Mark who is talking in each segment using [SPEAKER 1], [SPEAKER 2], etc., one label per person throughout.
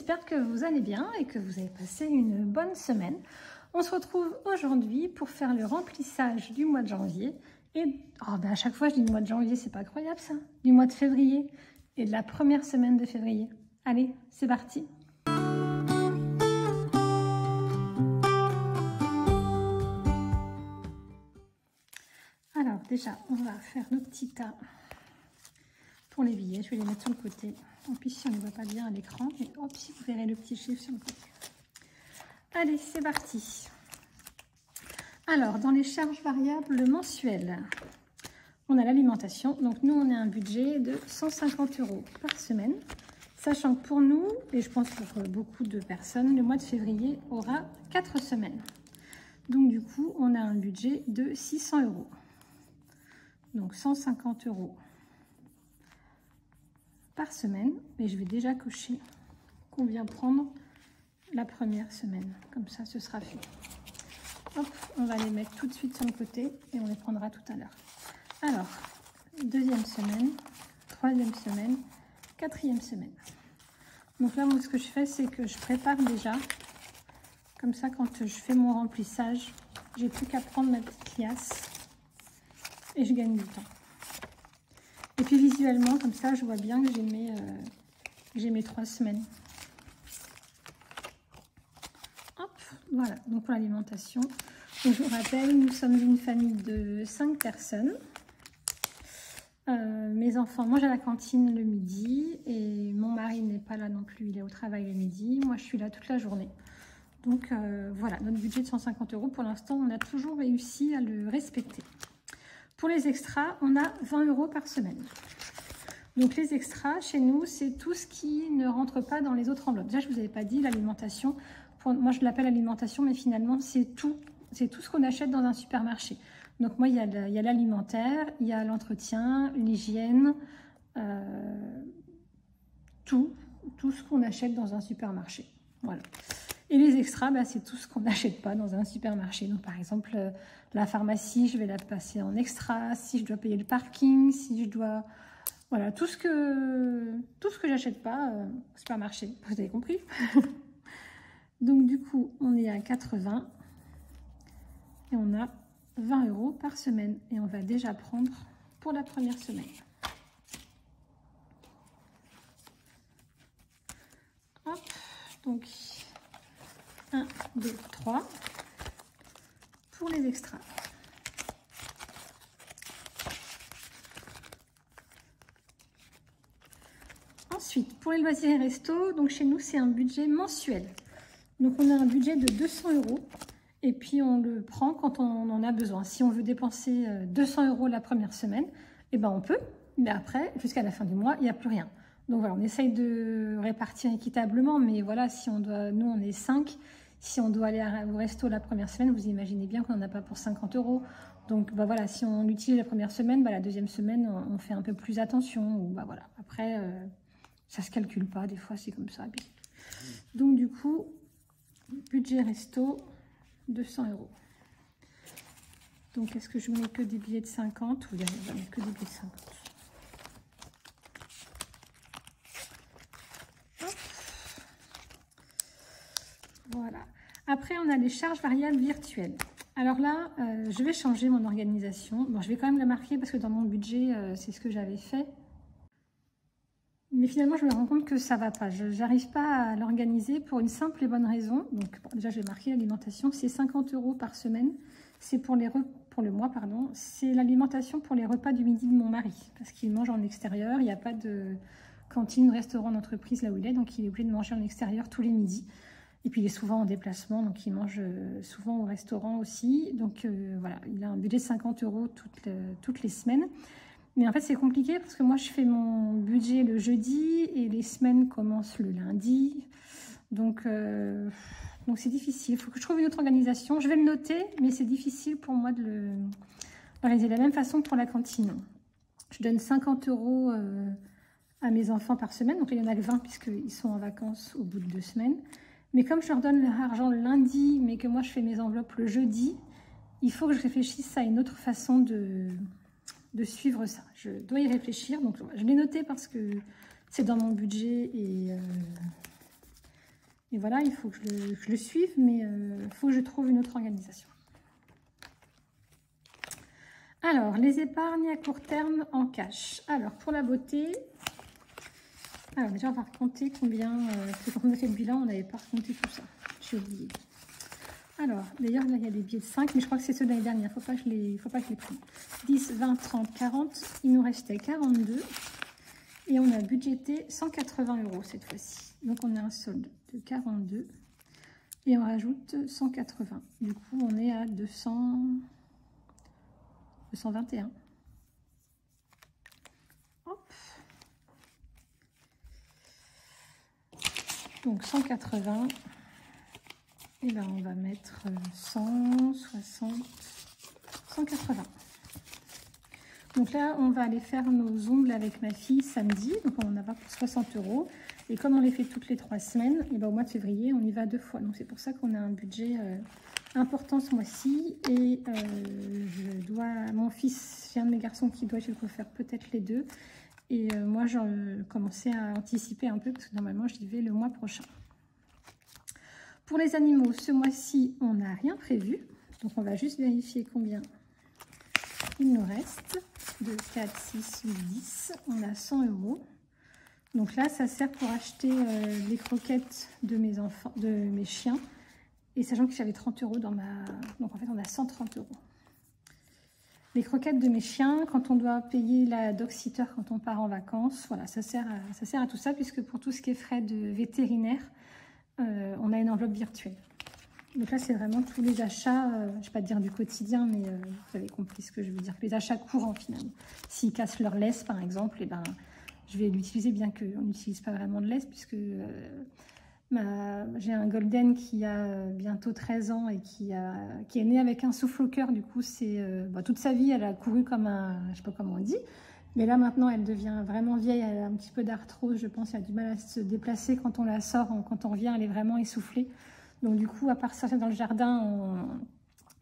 [SPEAKER 1] j'espère que vous allez bien et que vous avez passé une bonne semaine. On se retrouve aujourd'hui pour faire le remplissage du mois de janvier. Et à chaque fois je dis le mois de janvier, c'est pas incroyable ça, du mois de février et de la première semaine de février. Allez, c'est parti. Alors déjà, on va faire nos petits tas pour les billets. Je vais les mettre sur le côté. Tant pis si on ne les voit pas bien à l'écran, mais hop, si vous verrez le petit chiffre sur le côté. Allez, c'est parti. Alors, dans les charges variables mensuelles, on a l'alimentation. Donc, nous, on a un budget de 150 € par semaine. Sachant que pour nous, et je pense pour beaucoup de personnes, le mois de février aura 4 semaines. Donc, du coup, on a un budget de 600 €. Donc, 150 € par semaine. Et je vais déjà cocher combien prendre la première semaine. Comme ça, ce sera fait. Hop, on va les mettre tout de suite sur le côté et on les prendra tout à l'heure. Alors, deuxième semaine, troisième semaine, quatrième semaine. Donc là, moi, ce que je fais, c'est que je prépare déjà. Comme ça, quand je fais mon remplissage, j'ai plus qu'à prendre ma petite liasse et je gagne du temps. Et puis visuellement, comme ça, je vois bien que j'ai mes 3 semaines. Hop, voilà, donc pour l'alimentation. Je vous rappelle, nous sommes une famille de 5 personnes. Mes enfants mangent à la cantine le midi et mon mari n'est pas là non plus, il est au travail le midi. Moi, je suis là toute la journée. Donc voilà, notre budget de 150 €, pour l'instant, on a toujours réussi à le respecter. Pour les extras, on a 20 € par semaine. Donc les extras, chez nous, c'est tout ce qui ne rentre pas dans les autres enveloppes. Déjà, je ne vous avais pas dit, l'alimentation, moi je l'appelle alimentation, mais finalement, c'est tout ce qu'on achète dans un supermarché. Donc moi, il y a l'alimentaire, il y a l'entretien, l'hygiène, tout ce qu'on achète dans un supermarché. Voilà. Et les extras, c'est tout ce qu'on n'achète pas dans un supermarché. Donc par exemple, la pharmacie, je vais la passer en extra. Si je dois payer le parking, si je dois... Voilà, tout ce que j'achète pas au supermarché. Vous avez compris? Donc du coup, on est à 80 et on a 20 € par semaine. Et on va déjà prendre pour la première semaine. Hop, donc 1, 2, 3 pour les extras. Ensuite, pour les loisirs et restos, donc chez nous, c'est un budget mensuel. Donc, on a un budget de 200 € et puis on le prend quand on en a besoin. Si on veut dépenser 200 € la première semaine, eh ben on peut, mais après, jusqu'à la fin du mois, il n'y a plus rien. Donc voilà, on essaye de répartir équitablement, mais voilà, si on doit, nous on est 5, si on doit aller au resto la première semaine, vous imaginez bien qu'on n'en a pas pour 50 €. Donc voilà, si on l'utilise la première semaine, la deuxième semaine, on fait un peu plus attention. Ou voilà, après, ça se calcule pas, des fois c'est comme ça. Donc du coup, budget resto, 200 €. Donc est-ce que je mets que des billets de 50 ou je mets que des billets de 50? Voilà. Après, on a les charges variables virtuelles. Alors là, je vais changer mon organisation. Bon, je vais quand même la marquer parce que dans mon budget, c'est ce que j'avais fait. Mais finalement, je me rends compte que ça ne va pas. Je n'arrive pas à l'organiser pour une simple et bonne raison. Donc, bon, déjà, je vais marquer l'alimentation. C'est 50 € par semaine. C'est pour le mois, pardon. C'est l'alimentation pour les repas du midi de mon mari. Parce qu'il mange en extérieur. Il n'y a pas de cantine, restaurant d'entreprise là où il est. Donc, il est obligé de manger en extérieur tous les midis. Et puis, il est souvent en déplacement. Donc, il mange souvent au restaurant aussi. Donc, voilà, il a un budget de 50 € toutes les semaines. Mais en fait, c'est compliqué parce que moi, je fais mon budget le jeudi et les semaines commencent le lundi. Donc c'est difficile. Il faut que je trouve une autre organisation. Je vais le noter, mais c'est difficile pour moi de le organiser. De la même façon pour la cantine. Je donne 50 € à mes enfants par semaine. Donc, il y en a que 20 puisqu'ils sont en vacances au bout de 2 semaines. Mais comme je leur donne leur argent le lundi, mais que moi, je fais mes enveloppes le jeudi, il faut que je réfléchisse à une autre façon de suivre ça. Je dois y réfléchir. Donc, je l'ai noté parce que c'est dans mon budget et Et voilà, il faut que je le suive, mais il faut que je trouve une autre organisation. Alors, les épargnes à court terme en cash. Alors, pour la beauté, alors déjà, on va compter combien, parce que quand on a fait le bilan, on n'avait pas compté tout ça. J'ai oublié. Alors, d'ailleurs, là, il y a des billets de 5, mais je crois que c'est ceux de l'année dernière. Il ne faut pas que je les prenne. 10, 20, 30, 40. Il nous restait 42. Et on a budgété 180 € cette fois-ci. Donc, on a un solde de 42. Et on rajoute 180. Du coup, on est à 221. Hop. Donc 180. Et là, on va mettre 160, 180. Donc là, on va aller faire nos ongles avec ma fille samedi. Donc on en a pour 60 €. Et comme on les fait toutes les 3 semaines, et ben au mois de février, on y va 2 fois. Donc c'est pour ça qu'on a un budget important ce mois-ci. Et mon fils, j'ai un de mes garçons qui doit chez le coiffeur, peut-être les deux. Et moi, j'ai commencé à anticiper un peu parce que normalement, j'y vais le mois prochain. Pour les animaux, ce mois-ci, on n'a rien prévu. Donc, on va juste vérifier combien il nous reste. 2, 4, 6, 8, 10. On a 100 €. Donc là, ça sert pour acheter les croquettes de mes chiens. Et sachant que j'avais 30 € dans ma... Donc, en fait, on a 130 €. Les croquettes de mes chiens, quand on doit payer la dog-sitter quand on part en vacances, voilà, ça sert à tout ça, puisque pour tout ce qui est frais de vétérinaire, on a une enveloppe virtuelle. Donc là, c'est vraiment tous les achats, je ne vais pas dire du quotidien, mais vous avez compris ce que je veux dire, les achats courants finalement. S'ils cassent leur laisse, par exemple, eh ben, je vais l'utiliser, bien qu'on n'utilise pas vraiment de laisse, puisque j'ai un golden qui a bientôt 13 ans et qui est né avec un souffle au cœur. Du coup, toute sa vie, elle a couru comme un... Je ne sais pas comment on dit. Mais là, maintenant, elle devient vraiment vieille. Elle a un petit peu d'arthrose, je pense. Elle a du mal à se déplacer quand on la sort. Quand on revient, elle est vraiment essoufflée. Donc, du coup, à part sortir dans le jardin,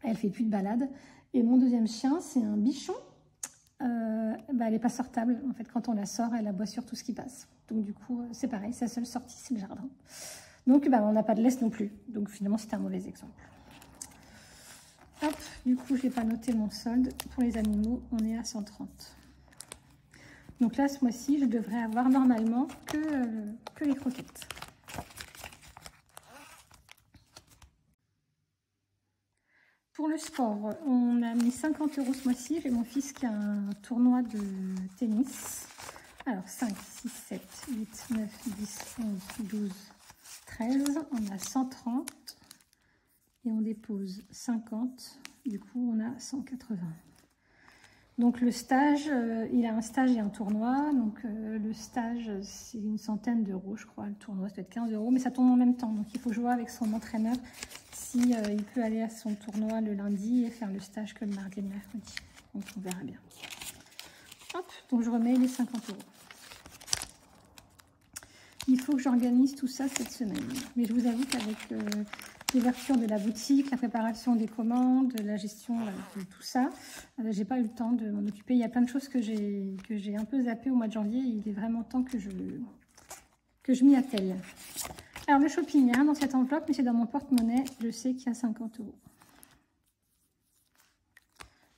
[SPEAKER 1] elle ne fait plus de balade. Et mon deuxième chien, c'est un bichon. Elle n'est pas sortable. En fait, quand on la sort, elle aboie sur tout ce qui passe. Donc, du coup, c'est pareil. Sa seule sortie, c'est le jardin. Donc, on n'a pas de laisse non plus. Donc, finalement, c'était un mauvais exemple. Hop, du coup, je n'ai pas noté mon solde. Pour les animaux, on est à 130. Donc là, ce mois-ci, je devrais avoir normalement que les croquettes. Pour le sport, on a mis 50 € ce mois-ci. J'ai mon fils qui a un tournoi de tennis. Alors, 5, 6, 7, 8, 9, 10, 11, 12, 13. On a 130. Et on dépose 50. Du coup, on a 180. Donc le stage, il a un stage et un tournoi. Donc le stage, c'est une centaine d'euros, je crois. Le tournoi, ça doit être 15 €, mais ça tombe en même temps. Donc il faut jouer avec son entraîneur si il peut aller à son tournoi le lundi et faire le stage que le mardi et le mercredi. Donc on verra bien. Hop, donc je remets les 50 €. Il faut que j'organise tout ça cette semaine. Mais je vous avoue qu'avec l'ouverture de la boutique, la préparation des commandes, la gestion de tout ça, j'ai pas eu le temps de m'en occuper. Il y a plein de choses que j'ai un peu zappé au mois de janvier. Il est vraiment temps que je m'y attelle. Alors le shopping, il n'y a rien dans cette enveloppe, mais c'est dans mon porte-monnaie. Je sais qu'il y a 50 €.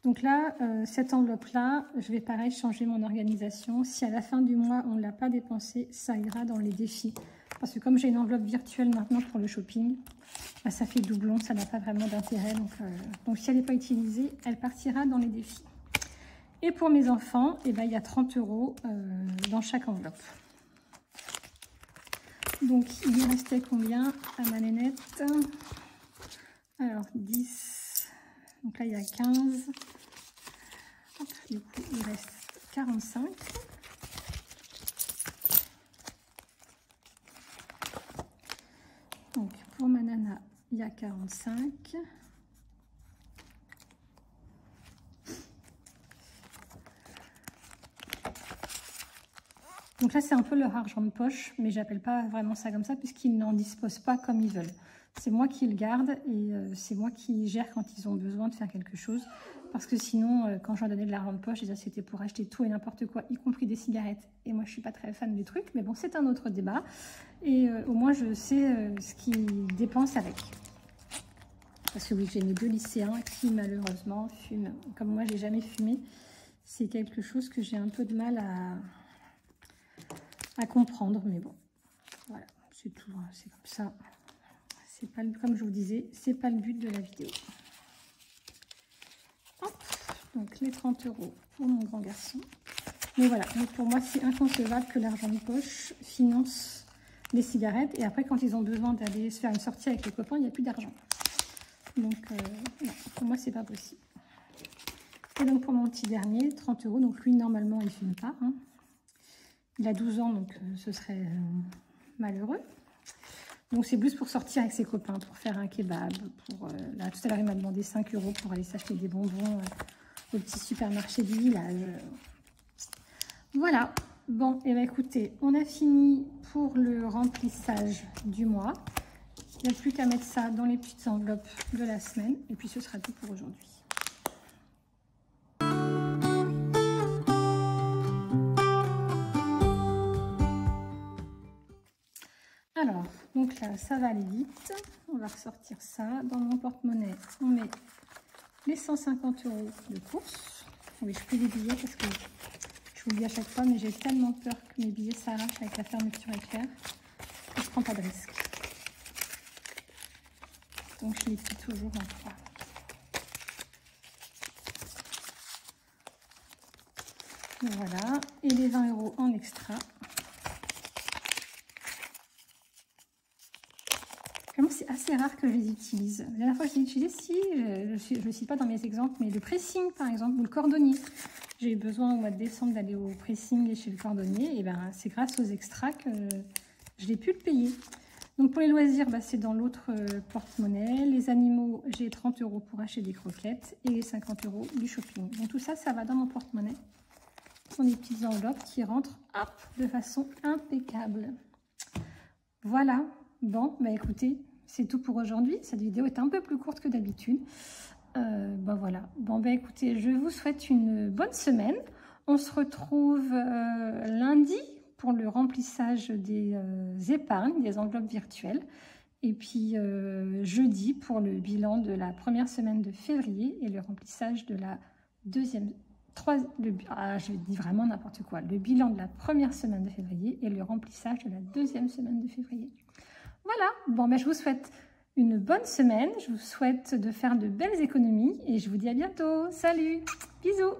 [SPEAKER 1] Donc là, cette enveloppe-là, je vais pareil changer mon organisation. Si à la fin du mois, on ne l'a pas dépensée, ça ira dans les défis. Parce que comme j'ai une enveloppe virtuelle maintenant pour le shopping, ça fait doublon, ça n'a pas vraiment d'intérêt. Donc si elle n'est pas utilisée, elle partira dans les défis. Et pour mes enfants, il y a 30 € dans chaque enveloppe. Donc il lui restait combien à ma nénette? Alors 10, donc là il y a 15. Hop, du coup il reste 45. Donc pour ma nana, il y a 45. Donc là, c'est un peu leur argent de poche, mais j'appelle pas vraiment ça comme ça, puisqu'ils n'en disposent pas comme ils veulent. C'est moi qui le garde et c'est moi qui gère quand ils ont besoin de faire quelque chose. parce que sinon, quand je leur donnais de l'argent de poche, déjà c'était pour acheter tout et n'importe quoi, y compris des cigarettes. Et moi, je suis pas très fan du truc, mais bon, c'est un autre débat. Et au moins, je sais ce qu'ils dépensent avec. Parce que oui, j'ai mes 2 lycéens qui, malheureusement, fument. Comme moi, j'ai jamais fumé. C'est quelque chose que j'ai un peu de mal à comprendre, mais bon, voilà, c'est tout, hein, c'est comme ça. C'est pas, comme je vous disais, c'est pas le but de la vidéo. Hop, donc les 30 € pour mon grand garçon. Mais voilà, donc pour moi, c'est inconcevable que l'argent de poche finance les cigarettes. Et après, quand ils ont besoin d'aller se faire une sortie avec les copains, il n'y a plus d'argent. Donc, non, pour moi, c'est pas possible. Et donc, pour mon petit dernier, 30 €. Donc, lui, normalement, il ne fume pas. Hein. Il a 12 ans, donc ce serait malheureux. Donc, c'est plus pour sortir avec ses copains, pour faire un kebab. Là, tout à l'heure, il m'a demandé 5 € pour aller s'acheter des bonbons au petit supermarché du village. Voilà. Bon, et bien, écoutez, on a fini pour le remplissage du mois. Il n'y a plus qu'à mettre ça dans les petites enveloppes de la semaine. Et puis, ce sera tout pour aujourd'hui. Alors, donc là, ça va aller vite. On va ressortir ça. Dans mon porte-monnaie, on met les 150 € de course. Oui, je fais des billets parce que je vous le dis à chaque fois, mais j'ai tellement peur que mes billets s'arrachent avec la fermeture éclair que je ne prends pas de risque. Donc, je les plie toujours en 3. Voilà. Et les 20 € en extra. C'est assez rare que je les utilise. La dernière fois que je les utilisais, si, je ne le cite pas dans mes exemples, mais le pressing par exemple, ou le cordonnier. J'ai eu besoin au mois de décembre d'aller au pressing et chez le cordonnier, et ben c'est grâce aux extras que je l'ai pu le payer. Donc pour les loisirs, c'est dans l'autre porte-monnaie. Les animaux, j'ai 30 € pour acheter des croquettes et les 50 € du shopping. Donc tout ça, ça va dans mon porte-monnaie. Ce sont des petites enveloppes qui rentrent hop, de façon impeccable. Voilà. Bon, écoutez, c'est tout pour aujourd'hui. Cette vidéo est un peu plus courte que d'habitude. Voilà. Bon, écoutez, je vous souhaite une bonne semaine. On se retrouve lundi pour le remplissage des épargnes, des enveloppes virtuelles. Et puis jeudi pour le bilan de la première semaine de février et le remplissage de la deuxième... je dis vraiment n'importe quoi. Le bilan de la première semaine de février et le remplissage de la deuxième semaine de février. Voilà, bon, je vous souhaite une bonne semaine, je vous souhaite de faire de belles économies et je vous dis à bientôt. Salut, bisous.